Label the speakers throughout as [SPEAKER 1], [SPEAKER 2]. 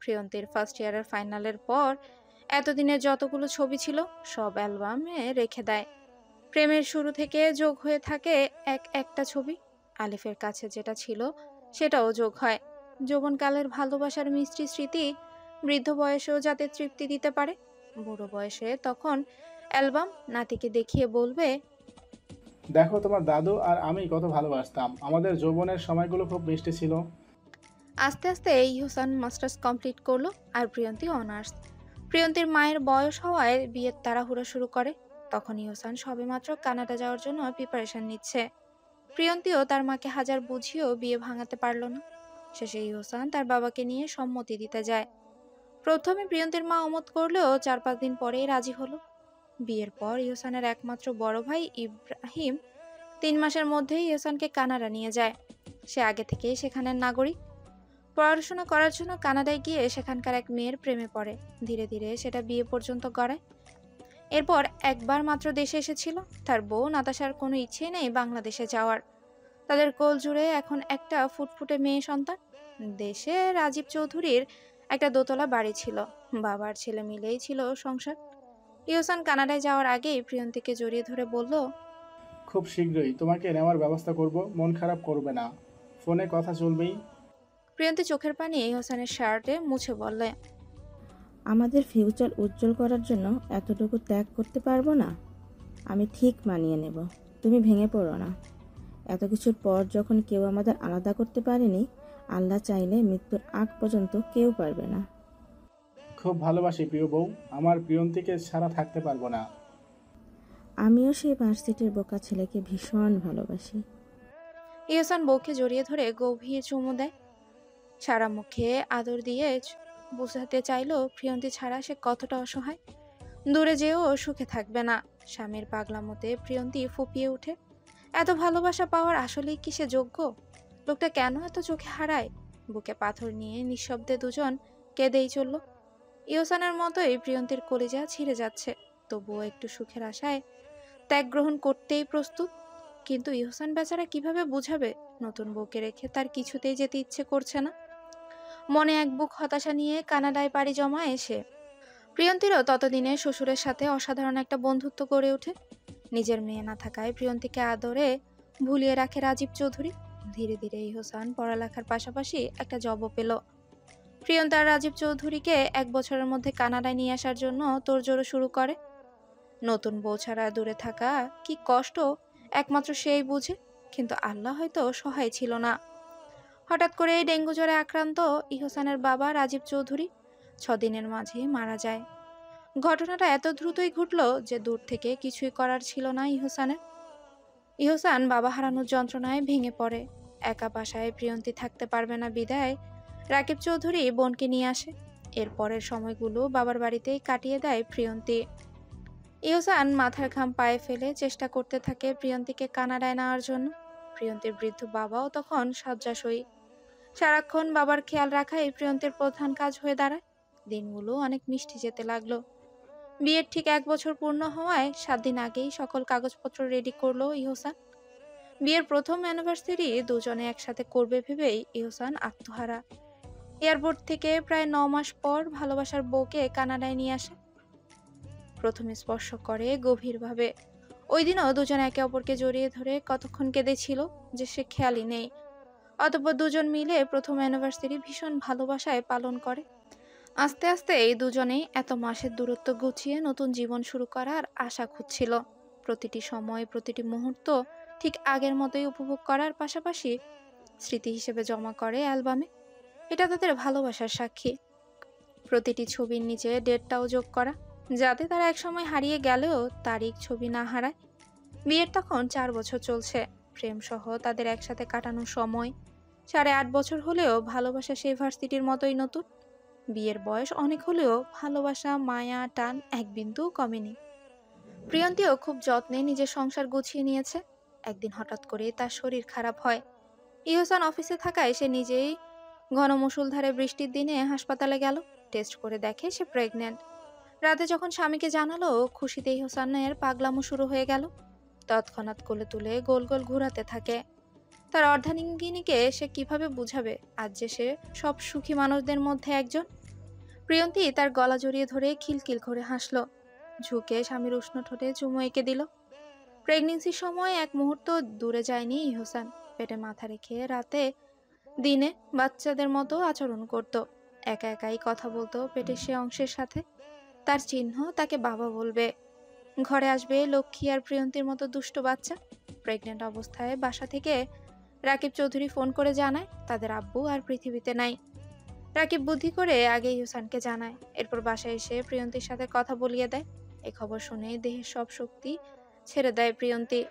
[SPEAKER 1] প্রিয়ন্তীর first ইয়ারের ফাইনালের পর এতদিনের যতগুলো ছবি ছিল সব অ্যালবামে রেখে দেয়। প্রেমের শুরু থেকে যোগ হয়ে থাকে একটা ছবি। আলিফের কাছে যেটা ছিল সেটাও যোগ হয়। যৌবনকালের ভালোবাসার মিষ্টি স্মৃতি বৃদ্ধ বয়সেও যাতে তৃপ্তি দিতে পারে। বুড়ো বয়সে তখন অ্যালবাম নাতিকে দেখিয়ে বলবে,
[SPEAKER 2] দেখো তোমার দাদু আর আমি কত ভালোবাসতাম, আমাদের যৌবনের সময়গুলো খুব মিষ্টি ছিল।
[SPEAKER 1] আস্তে আস্তে ইহসান মাস্টার্স কমপ্লিট করলো আর প্রিয়ন্তী অনার্স। প্রিয়ন্তীর মায়ের বয়স হওয়ায় বিয়ের তাড়াহুড়ো শুরু করে। তখন ইহসান সবেমাত্র কানাডা যাওয়ার জন্য প্রিপারেশন নিচ্ছে। প্রিয়ন্তীও তার মাকে হাজার বুঝিয়েও বিয়ে ভাঙাতে পারল না। শেষে ইহসান তার বাবাকে নিয়ে সম্মতি দিতে যায়। প্রথমে প্রিয়ন্তীর মা অমত করলেও 4-5 দিন পরেই রাজি হলো। বিয়ের পর ইহসানের একমাত্র বড় ভাই ইব্রাহিম 3 মাসের মধ্যেই ইহসানকে কানাডা নিয়ে যায়। সে আগে থেকেই সেখানের নাগরিক। পড়াশোনা করার জন্য কানাডায় গিয়ে সেখানকার এক মেয়ের প্রেমে পড়ে। ধীরে ধীরে সেটা বিয়ে পর্যন্ত গড়ায়। এরপর একবার মাত্র দেশে এসেছিল। তার বউ নাতাশার কোনো ইচ্ছে নেই বাংলাদেশে যাওয়ার। তাদের কোল জুড়ে এখন একটা ফুটফুটে মেয়ে সন্তান। দেশে রাজীব চৌধুরীর একটা দোতলা বাড়ি ছিল। বাবার ছেলে মিলেই ছিল সংসার। ইহসান কানাডায় যাওয়ার আগেই প্রিয়ন্তীকে জড়িয়ে ধরে বলল,
[SPEAKER 2] খুব শীঘ্রই তোমাকে নেওয়ার ব্যবস্থা করব, মন খারাপ করবে না, ফোনে কথা চলবেই।
[SPEAKER 1] প্রিয়ন্তী চোখের পানি ইহসানের শার্টে মুছে বললে,
[SPEAKER 3] আমাদের ফিউচার উজ্জ্বল করার জন্য এতটুকু ত্যাগ করতে পারবো না? আমি ঠিক মানিয়ে নেব, তুমি ভেঙে পড়ো না। এত কিছুর পর যখন কেউ আমাদের আলাদা করতে পারেনি, আল্লাহ চাইলে মৃত্যুর আগ পর্যন্ত কেউ পারবে না।
[SPEAKER 2] খুব ভালোবাসি প্রিয় বউ, আমার প্রিয়ন্তীকে ছাড়া থাকতে পারবো না।
[SPEAKER 3] আমিও সেই ভার্সিটির বোকা ছেলেকে ভীষণ ভালোবাসি।
[SPEAKER 1] ইহসান বউকে জড়িয়ে ধরে গভীর চুমু দেয়। সারা মুখে আদর দিয়ে বোঝাতে চাইলো প্রিয়ন্তী ছাড়া সে কতটা অসহায়। দূরে যেও সুখে থাকবে না। স্বামীর পাগলামোতে প্রিয়ন্তী ফুপিয়ে ওঠে। এত ভালোবাসা পাওয়ার আসলেই কি সে যোগ্য? লোকটা কেন এত চোখে হারায়? বুকে পাথর নিয়ে নিঃশব্দে দুজন কেঁদেই চলল। ইহসানের মতোই প্রিয়ন্তীর কলিজা ছিঁড়ে যাচ্ছে। তবুও একটু সুখের আশায় ত্যাগ গ্রহণ করতেই প্রস্তুত। কিন্তু ইহসান বেচারা কিভাবে বুঝাবে নতুন বউকে রেখে তার কিছুতেই যেতে ইচ্ছে করছে না। মনে এক বুক হতাশা নিয়ে কানাডায় পাড়ি জমায় এসে। প্রিয়ন্তীরও ততদিনে শ্বশুরের সাথে অসাধারণ একটা বন্ধুত্ব গড়ে ওঠে। নিজের মেয়ে না থাকায় প্রিয়ন্তীকে আদরে ভুলিয়ে রাখে রাজীব চৌধুরী। ধীরে ধীরে ইহসান পড়ালেখার পাশাপাশি একটা জবও পেল। প্রিয়ন্তী আর রাজীব চৌধুরীকে 1 বছরের মধ্যে কানাডায় নিয়ে আসার জন্য তোড়জোড় শুরু করে। নতুন বউ ছাড়া দূরে থাকা কি কষ্ট একমাত্র সেই বুঝে। কিন্তু আল্লাহ হয়তো সহায় ছিল না। হঠাৎ করে ডেঙ্গু জ্বরে আক্রান্ত ইহসানের বাবা রাজীব চৌধুরী 6 দিনের মাঝে মারা যায়। ঘটনাটা এত দ্রুতই ঘটল যে দূর থেকে কিছুই করার ছিল না ইহসানের। ইহসান বাবা হারানোর যন্ত্রণায় ভেঙে পড়ে। একা বাসায় প্রিয়ন্তী থাকতে পারবে না বিদায় রাকিব চৌধুরী বোনকে নিয়ে আসে। এর পরের সময়গুলো বাবার বাড়িতেই কাটিয়ে দেয় প্রিয়ন্তী। ইহসান মাথার ঘাম পায়ে ফেলে চেষ্টা করতে থাকে প্রিয়ন্তীকে কানাডায় নেওয়ার জন্য। প্রিয়ন্তীর বৃদ্ধ বাবাও তখন শয্যাশয়ী। সারাক্ষণ বাবার খেয়াল রাখাই প্রিয়ন্তীর প্রধান কাজ হয়ে দাঁড়ায়। দিনগুলো অনেক মিষ্টি যেতে লাগলো। বিয়ের ঠিক 1 বছর পূর্ণ হওয়ায় 7 দিন আগেই সকল কাগজপত্র রেডি করলো ইহসান। বিয়ের প্রথম অ্যানিভার্সারি দুজনে একসাথে করবে ভেবেই ইহসান আত্মহারা। এয়ারপোর্ট থেকে প্রায় 9 মাস পর ভালোবাসার বউকে কানাডায় নিয়ে আসে। প্রথমে স্পর্শ করে গভীরভাবে। ওই দিনও দুজন একে অপরকে জড়িয়ে ধরে কতক্ষণ কেঁদেছিল যে সে খেয়ালই নেই। অতঃপর দুজন মিলে প্রথম অ্যানিভার্সারি ভীষণ ভালোবাসায় পালন করে। আস্তে আস্তে এই দুজনেই এত মাসের দূরত্ব গুছিয়ে নতুন জীবন শুরু করার আশা খুঁজছিল। প্রতিটি সময় প্রতিটি মুহূর্ত ঠিক আগের মতোই উপভোগ করার পাশাপাশি স্মৃতি হিসেবে জমা করে অ্যালবামে। এটা তাদের ভালোবাসার সাক্ষী। প্রতিটি ছবির নিচে ডেটটাও যোগ করা, যাতে তারা একসময় হারিয়ে গেলেও তারিখ ছবি না হারায়। বিয়ের তখন 4 বছর চলছে। প্রেম সহ তাদের একসাথে কাটানোর সময় 8.5 বছর হলেও ভালোবাসা সেই ভার্সিটির মতোই নতুন। বিয়ের বয়স অনেক হলেও ভালোবাসা, মায়া, টান এক বিন্দুও কমেনি। প্রিয়ন্তীও খুব যত্নে নিজের সংসার গুছিয়ে নিয়েছে। একদিন হঠাৎ করে তার শরীর খারাপ হয়। ইহসান অফিসে থাকায় সে নিজেই ঘন মুষলধারে বৃষ্টির দিনে হাসপাতালে গেল। টেস্ট করে দেখে সে প্রেগনেন্ট। রাতে যখন স্বামীকে জানালো, খুশিতে ইহসানের পাগলামো শুরু হয়ে গেল। তৎক্ষণাৎ কোলে তুলে গোল গোল ঘুরাতে থাকে। তার অর্ধাঙ্গিনীকে সে কিভাবে বুঝাবে আজ যে সে সব সুখী মানুষদের মধ্যে একজন। প্রিয়ন্তী তার গলা জড়িয়ে ধরে খিলখিল করে হাসল, ঝুঁকে স্বামীর উষ্ণ ঠোঁটে চুমু এঁকে দিল। প্রেগনেন্সির সময় এক মুহূর্ত দূরে যায়নি ইহসান। পেটে মাথা রেখে রাতে দিনে বাচ্চাদের মতো আচরণ করত, একা একাই কথা বলতো পেটের সে অংশের সাথে। তার চিহ্ন তাকে বাবা বলবে, ঘরে আসবে লক্ষ্মী আর প্রিয়ন্তীর মতো দুষ্ট বাচ্চা। প্রেগনেন্ট অবস্থায় বাসা থেকে রাকিব চৌধুরী ফোন করে জানায় তাদের আব্বু আর পৃথিবীতে নাই। রাকিব বুদ্ধি করে আগে ইহসানকে জানায়, এরপর বাসায় এসে প্রিয়ন্তীর সাথে কথা বলিয়ে দেয়। এই খবর শুনে দেহের সব শক্তি ছেড়ে দেয় প্রিয়ন্তী।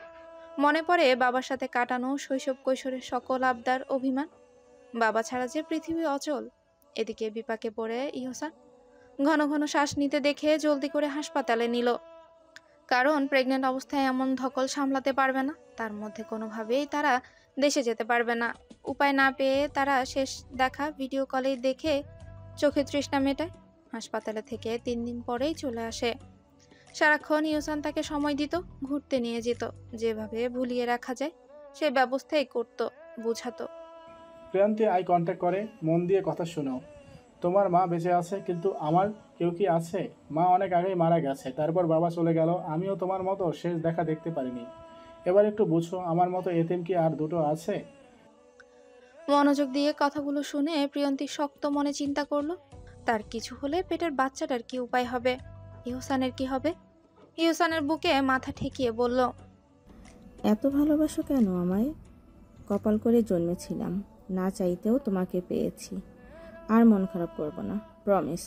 [SPEAKER 1] মনে পড়ে বাবার সাথে কাটানো শৈশব কৈশোরের সকল আবদার, অভিমান। বাবা ছাড়া যে পৃথিবী অচল। এদিকে বিপাকে পড়ে ইহসান। ঘন ঘন শ্বাস নিতে দেখে জলদি করে হাসপাতালে নিল, কারণ প্রেগনেন্ট অবস্থায় এমন ধকল সামলাতে পারবে না। তার মধ্যে কোনোভাবেই তারা দেশে যেতে পারবে না। উপায় না পেয়ে তারা শেষ দেখা ভিডিও কলে দেখে চোখে তৃষ্ণা মেটায়। হাসপাতালে থেকে 3 দিন পরেই চলে আসে। সারাক্ষণ ইহসান তাকে সময় দিত, ঘুরতে নিয়ে যেত, যেভাবে ভুলিয়ে রাখা যায় সে ব্যবস্থাই করত, বুঝাতো।
[SPEAKER 2] প্রিয়ন্তী আই কন্ট্যাক্ট করে, মন দিয়ে কথা শোনো। তোমার মা বেঁচে আছে, কিন্তু আমার কেউ কি আছে? মা অনেক আগেই মারা গেছে, তারপর বাবা চলে গেল। আমিও তোমার মতো শেষ দেখা দেখতে পারিনি। এবার একটু বুঝো, আমার মতো এতিম কি আর দুটো আছে?
[SPEAKER 1] মনোযোগ দিয়ে কথাগুলো শুনে প্রিয়ন্তী শক্ত মনে চিন্তা করলো, তার কিছু হলে পেটের বাচ্চাটার কি উপায় হবে? ইহসানের কি হবে? ইহসানের বুকে মাথা ঠেকিয়ে বলল,
[SPEAKER 3] এত ভালোবাসো কেন আমায়? কপাল করে জন্মেছিলাম, না চাইতেও তোমাকে পেয়েছি। আর মন খারাপ করব না, প্রমিস।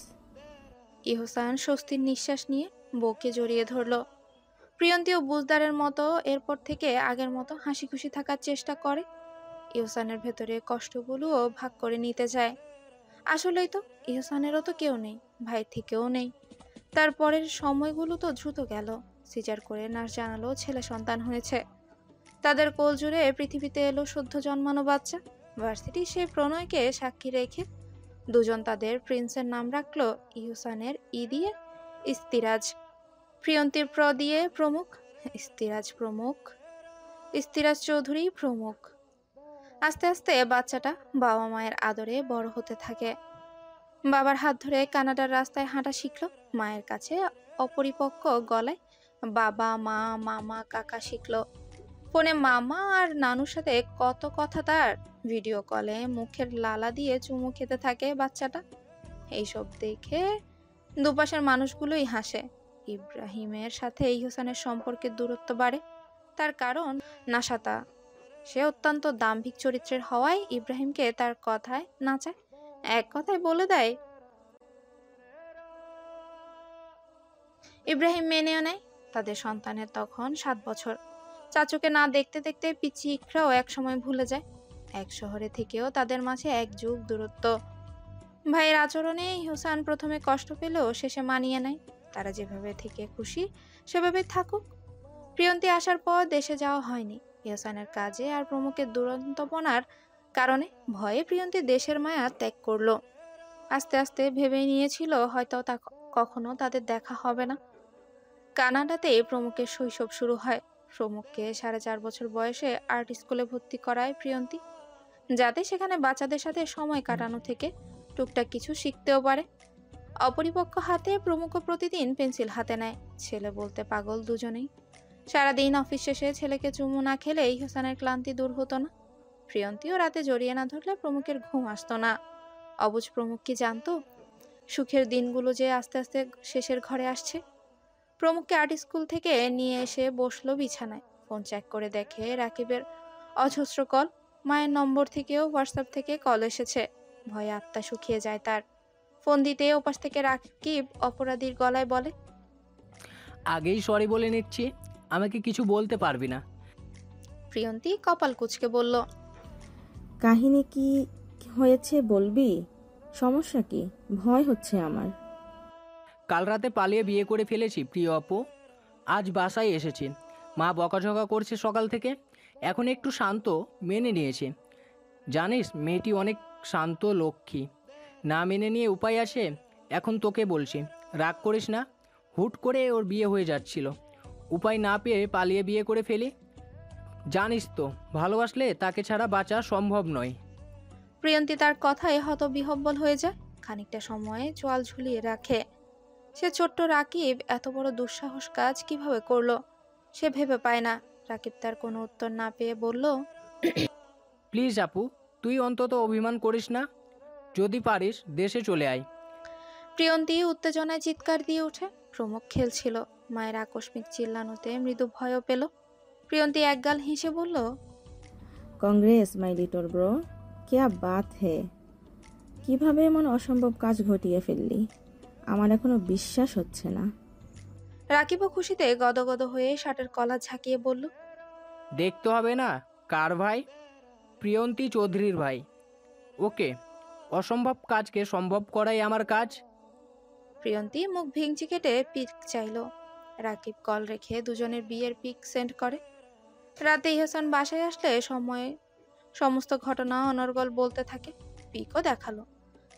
[SPEAKER 1] ইহসান স্বস্তির নিঃশ্বাস নিয়ে বউকে জড়িয়ে ধরল। প্রিয়ন্তীও বুঝদারের মতো এরপর থেকে আগের মতো হাসি খুশি থাকার চেষ্টা করে। ইহসানের ভেতরে কষ্টগুলোও ভাগ করে নিতে চায়। আসলেই তো ইহসানেরও তো কেউ নেই, ভাই থেকেও নেই। তারপরের সময়গুলো তো দ্রুত গেল। সিজার করে নার্স জানালো ছেলে সন্তান হয়েছে। তাদের কোল জুড়ে পৃথিবীতে এলো সদ্য জন্মানো বাচ্চা। ভার্সিটি সে প্রণয়কে সাক্ষী রেখে দুজন তাদের প্রিন্সের নাম রাখলো ইহসানের ই দিয়ে ইস্তিরাজ, প্রিয়ন্তীর প্র দিয়ে প্রমুখ, ইস্তিরাজ প্রমুখ, ইস্তিরাজ চৌধুরী প্রমুখ। আস্তে আস্তে বাচ্চাটা বাবা মায়ের আদরে বড় হতে থাকে। বাবার হাত ধরে কানাডার রাস্তায় হাঁটা শিখলো। মায়ের কাছে অপরিপক্ক গলায় বাবা মা মামা কাকা শিখলো। ফোনে মামা আর নানুর সাথে কত কথা তার। ভিডিও কলে মুখের লালা দিয়ে চুমু খেতে থাকে বাচ্চাটা। এইসব দেখে দুপাশের মানুষগুলোই হাসে। ইব্রাহিমের সাথে ইহসানের সম্পর্কের দূরত্ব বাড়ে। তার কারণ নাশাতা। সে অত্যন্ত দাম্ভিক চরিত্রের হওয়ায় ইব্রাহিমকে তার কথায় নাচায়, এক কথায় বলে দেয়। ইব্রাহিম মেনেও নেয়। তাদের সন্তানের তখন 7 বছর। চাচুকে না দেখতে দেখতে পিচি ইকরাও একসময় ভুলে যায়। এক শহরে থেকেও তাদের মাঝে এক যুগ দূরত্ব। ভাইয়ের আচরণে ইহসান প্রথমে কষ্ট পেলেও শেষে মানিয়ে নেয়। তারা যেভাবে থেকে খুশি সেভাবে থাকুক। প্রিয়ন্তী আসার পর দেশে যাওয়া হয়নি। ইহসানের কাজে আর প্রমুখের দুরন্তপনার কারণে ভয়ে প্রিয়ন্তী দেশের মায়া ত্যাগ করলো। আস্তে আস্তে ভেবে নিয়েছিল হয়তো তা কখনো তাদের দেখা হবে না। কানাডাতে প্রমুখের শৈশব শুরু হয়। প্রমুখকে 4.5 বছর বয়সে আর্ট স্কুলে ভর্তি করায় প্রিয়ন্তী, যাতে সেখানে বাচ্চাদের সাথে সময় কাটানো থেকে টুকটাক কিছু শিখতেও পারে। অপরিপক্ক হাতে প্রমুখ প্রতিদিন পেন্সিল হাতে নেয়। ছেলে বলতে পাগল দুজনেই। সারাদিন অফিস শেষে ছেলেকে চুমু না খেলে ইহসানের ক্লান্তি দূর হতো না। প্রিয়ন্তীও রাতে জড়িয়ে না ধরলে প্রমুখের ঘুম আসতো না। অবুঝ প্রমুখ কি জানতো সুখের দিনগুলো যে আস্তে আস্তে শেষের ঘরে আসছে। প্রমুখকে আর্ট স্কুল থেকে নিয়ে এসে বসলো বিছানায়। ফোন চেক করে দেখে রাকিবের অজস্র কল। মায়ের নম্বর থেকেও হোয়াটসঅ্যাপ থেকে কল এসেছে। ভয়ে আত্মা শুকিয়ে যায় তার। ফোন দিতে ওপাশ থেকে রাকিব অপরাধীর গলায় বলে,
[SPEAKER 4] আগেই সরি বলে নিচ্ছি, আমাকে কিছু বলতে পারবি না।
[SPEAKER 1] প্রিয়ন্তী কপাল কুঁচকে বলল,
[SPEAKER 3] কাহিনী কি হয়েছে বলবি? সমস্যা কি? ভয় হচ্ছে আমার।
[SPEAKER 4] কাল রাতে পালিয়ে বিয়ে করে ফেলেছি প্রিয় আপু। আজ বাসায় এসেছি। মা বকাঝকা করছে সকাল থেকে, এখন একটু শান্ত, মেনে নিয়েছে। জানিস মেয়েটি অনেক শান্ত, লক্ষ্মী। না মেনে নিয়ে উপায় আসে। এখন তোকে বলছি, রাগ করিস না। হুট করে ওর বিয়ে হয়ে যাচ্ছিল, উপায় না পেয়ে পালিয়ে বিয়ে করে ফেলি। জানিস তো ভালোবাসলে তাকে ছাড়া বাঁচা সম্ভব নয়।
[SPEAKER 1] প্রিয়ন্তী তার কথায় হতবিহ্বল হয়ে যায়। খানিকটা সময় চোয়াল ঝুলিয়ে রাখে। সে ছোট্ট রাকিব এত বড় দুঃসাহস কাজ কিভাবে করলো সে ভেবে পায় না। রাকিব তার কোনো উত্তর না পেয়ে বলল,
[SPEAKER 4] প্লিজ আপু, তুই অন্তত অভিমান করিস না। যদি পারিস দেশে চলে আয়।
[SPEAKER 1] প্রিয়ন্তী উত্তেজনায় চিৎকার দিয়ে ওঠে। প্রমুখ খেলছিল। মায়ের আকস্মিক চিল্লানোতে মৃদু ভয়ও পেল। প্রিয়ন্তী একগাল হেসে বলল,
[SPEAKER 3] কংগ্রেস মাই লিটল ব্রো, কেয়া বাত হে, কিভাবে এমন অসম্ভব কাজ ঘটিয়ে ফেললি, আমার এখনো বিশ্বাস হচ্ছে না।
[SPEAKER 1] রাকিবও খুশিতে গদগদ হয়ে শার্টের কলার ঝাঁকিয়ে বলল,
[SPEAKER 4] দেখতে হবে না কার ভাই? প্রিয়ন্তী চৌধুরীর ভাই। ওকে, অসম্ভব কাজকে সম্ভব করাই আমার কাজ।
[SPEAKER 1] প্রিয়ন্তী মুখ ভেঙচি কেটে পিক চাইল। রাকিব কল রেখে দুজনের বিয়ের পিক সেন্ড করে। রাতে ইহসান বাসায় আসলে সমস্ত ঘটনা অনর্গল বলতে থাকে। পিকও দেখালো।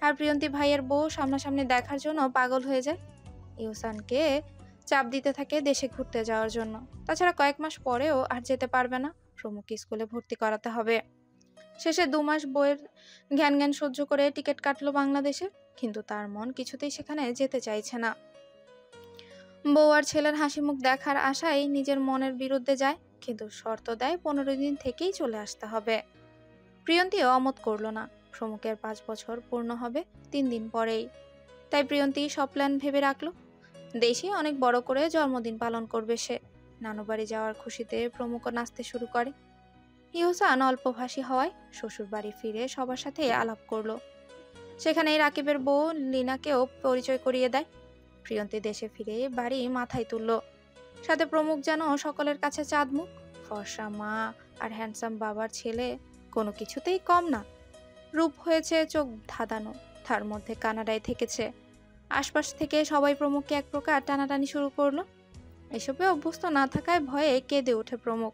[SPEAKER 1] আর প্রিয়ন্তী ভাইয়ের বউ সামনাসামনি দেখার জন্য পাগল হয়ে যায়। ইহসানকে চাপ দিতে থাকে দেশে ঘুরতে যাওয়ার জন্য। তাছাড়া কয়েক মাস পরেও আর যেতে পারবে না। প্রমুখ স্কুলে ভর্তি করাতে হবে। শেষে 2 মাস বইয়ের জ্ঞান জ্ঞান সহ্য করে টিকিট কাটলো বাংলাদেশে। কিন্তু তার মন কিছুতেই সেখানে যেতে চাইছে না। বউ আর ছেলের হাসি মুখ দেখার আশায় নিজের মনের বিরুদ্ধে যায়। কিন্তু শর্ত দেয় 15 দিন থেকেই চলে আসতে হবে। প্রিয়ন্তীও অমত করলো না। প্রমুখের 5 বছর পূর্ণ হবে 3 দিন পরেই। তাই প্রিয়ন্তী সব প্ল্যান ভেবে রাখলো। দেশে অনেক বড় করে জন্মদিন পালন করবে সে। নানু বাড়ি যাওয়ার খুশিতে প্রমুখও নাচতে শুরু করে। ইহসান অল্পভাষী হওয়ায় শ্বশুর বাড়ি ফিরে সবার সাথে আলাপ করলো। সেখানেই রাকিবের বউ লিনাকেও পরিচয় করিয়ে দেয়। প্রিয়ন্তী দেশে ফিরে বাড়ি মাথায় তুলল। সাথে প্রমুখ যেন সকলের কাছে চাঁদমুখ। ফর্সা মা আর হ্যান্ডসাম বাবার ছেলে কোনো কিছুতেই কম না। রূপ হয়েছে চোখ ধাঁধানো। তার মধ্যে কানাডায় থেকেছে। আশপাশ থেকে সবাই প্রমুখকে এক প্রকার টানাটানি শুরু করলো। এসবে অভ্যস্ত না থাকায় ভয়ে কেঁদে ওঠে প্রমুখ।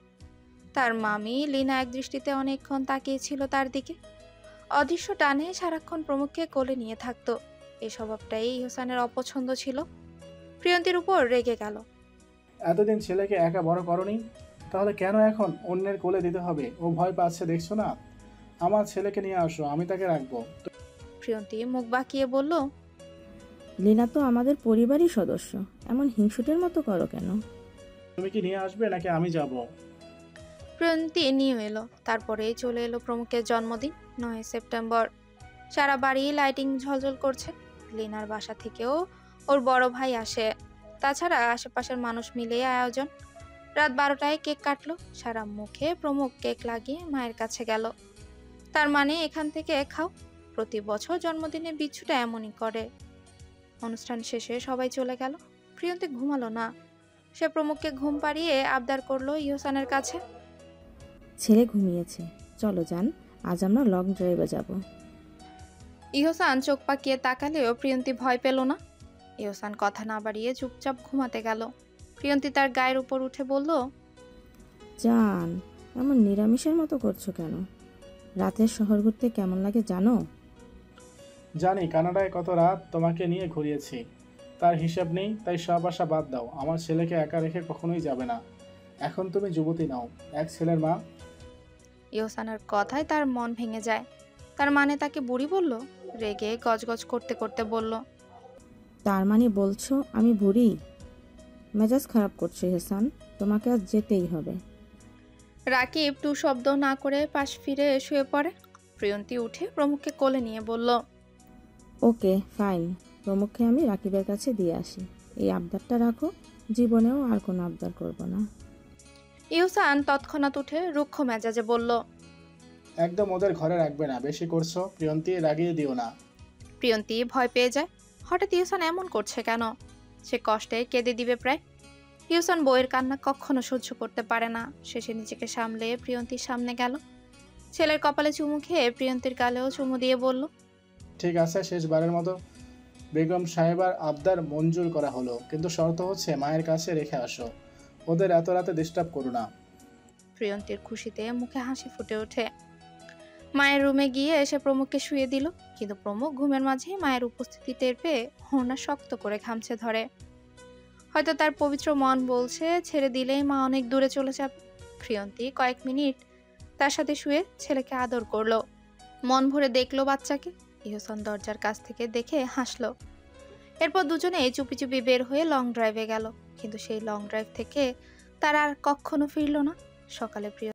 [SPEAKER 1] তার মামি লিনা এক দৃষ্টিতে অনেকক্ষণ তাকিয়েছিল তার দিকে। অদৃশ্য টানে সারাক্ষণ প্রমুখকে কোলে নিয়ে থাকতো। এই স্বভাবটাই ইহসানের অপছন্দ ছিল। প্রিয়ন্তীর উপর রেগে গেল।
[SPEAKER 2] এতদিন ছেলেকে একা বড় করনি, তাহলে কেন এখন অন্যের কোলে দিতে হবে? ও ভয় পাচ্ছে দেখছো না? আমার ছেলেকে নিয়ে আসো, আমি তাকে রাখবো।
[SPEAKER 1] প্রিয়ন্তী মুখ বাঁকিয়ে বলল,
[SPEAKER 3] লীনা তো আমাদের পরিবারই সদস্য, এমন হিংসুটের মতো করো কেন?
[SPEAKER 2] তুমি কি নিয়ে আসবে নাকি আমি যাব?
[SPEAKER 1] প্রিয়ন্তী নিয়ে এলো। তারপরেই চলে এলো প্রমুখের জন্মদিন 9 সেপ্টেম্বর। সারা বাড়ি লাইটিং ঝলঝল করছে। লিনার বাসা থেকেও ওর বড় ভাই আসে। তাছাড়া আশেপাশের মানুষ মিলে আয়োজন। রাত 12টায় কেক কাটলো। সারা মুখে প্রমুখ কেক লাগিয়ে মায়ের কাছে গেল। তার মানে এখান থেকে খাও। প্রতি বছর জন্মদিনে বিচ্ছুটা এমনই করে। অনুষ্ঠান শেষে সবাই চলে গেল। প্রিয়ন্তী ঘুমালো না। সে প্রমুখকে ঘুম পাড়িয়ে আবদার করলো ইহসানের কাছে।
[SPEAKER 3] ছেলে ঘুমিয়েছে, চলো যান, আজ আমরা লং ড্রাইভে যাব।
[SPEAKER 1] ইহসান চোখ পাকিয়ে তাকালেও প্রিয়ন্তী ভয় পেল না। ইহসান কথা না বাড়িয়ে চুপচাপ ঘুমাতে গেল। প্রিয়ন্তী তার গায়ের উপর উঠে বলল,
[SPEAKER 3] জান, এমন নিরামিষের মতো করছো কেন? রাতের শহর ঘুরতে কেমন লাগে জানো?
[SPEAKER 2] জানি কানাডায় কত রাত তোমাকে নিয়ে ঘুরিয়েছি, তার হিসাব নেই। তাই সব আশা বাদ দাও। আমার ছেলেকে একা রেখে কখনোই যাবে না। এখন তুমি যুবতী নাও, এক ছেলের মা।
[SPEAKER 1] ইহসানের কথায় তার মন ভেঙে যায়। তার মানে তাকে বুড়ি বলল? রেগে গজগজ করতে করতে বলল,
[SPEAKER 3] তার মানে বলছো আমি বুড়ি? মেজাজ খারাপ করছে হেসান, তোমাকে আজ যেতেই হবে।
[SPEAKER 1] রাকিব টু শব্দ না করে পাশ ফিরে শুয়ে পড়ে। প্রিয়ন্তী উঠে প্রমুখকে কোলে নিয়ে বলল,
[SPEAKER 3] ওকে ফাইন, প্রমুখকে আমি রাকিবের কাছে দিয়ে আসি। এই আবদারটা রাখো, জীবনেও আর কোনো আবদার করব না।
[SPEAKER 1] ইহসান তৎক্ষণাৎ উঠে রুক্ষ মেজাজে বলল,
[SPEAKER 2] একদম ওদের ঘরে রাখবে না, বেশি করছো। প্রিয়ন্তী, রাগিয়ে দিও না।
[SPEAKER 1] প্রিয়ন্তী ভয় পেয়ে যায়। হঠাৎ ইহসান এমন করছে কেন? সে কষ্টে কেঁদে দিবে প্রায়। ইহসান বইয়ের কান্না কখনো সহ্য করতে পারে না। শেষে নিজেকে সামলে প্রিয়ন্তীর সামনে গেল। ছেলের কপালে চুমু খেয়ে প্রিয়ন্তীর গালেও চুমু দিয়ে বলল,
[SPEAKER 2] ঠিক আছে, শেষবারের মতো বেগম সাহেবার আবদার মঞ্জুর করা হলো, কিন্তু শর্ত হচ্ছে মায়ের কাছে রেখে আসো। ওদের এত রাতে ডিস্টার্ব করো না।
[SPEAKER 1] প্রিয়ন্তীর খুশিতে মুখে হাসি ফুটে ওঠে। মায়ের রুমে গিয়ে এসে প্রমুখকে শুয়ে দিল। কিন্তু প্রমুখ ঘুমের মাঝেই মায়ের উপস্থিতি টের পেয়ে ওড়না শক্ত করে খামচে ধরে। হয়তো তার পবিত্র মন বলছে ছেড়ে দিলেই মা অনেক দূরে চলে যাবে। প্রিয়ন্তী কয়েক মিনিট তার সাথে শুয়ে ছেলেকে আদর করলো। মন ভরে দেখলো বাচ্চাকে। ইহসান দরজার কাছ থেকে দেখে হাসলো। এরপর দুজনে চুপি চুপি বের হয়ে লং ড্রাইভে গেল। কিন্তু সেই লং ড্রাইভ থেকে তারা আর কখনো ফিরল না। সকালে প্রিয়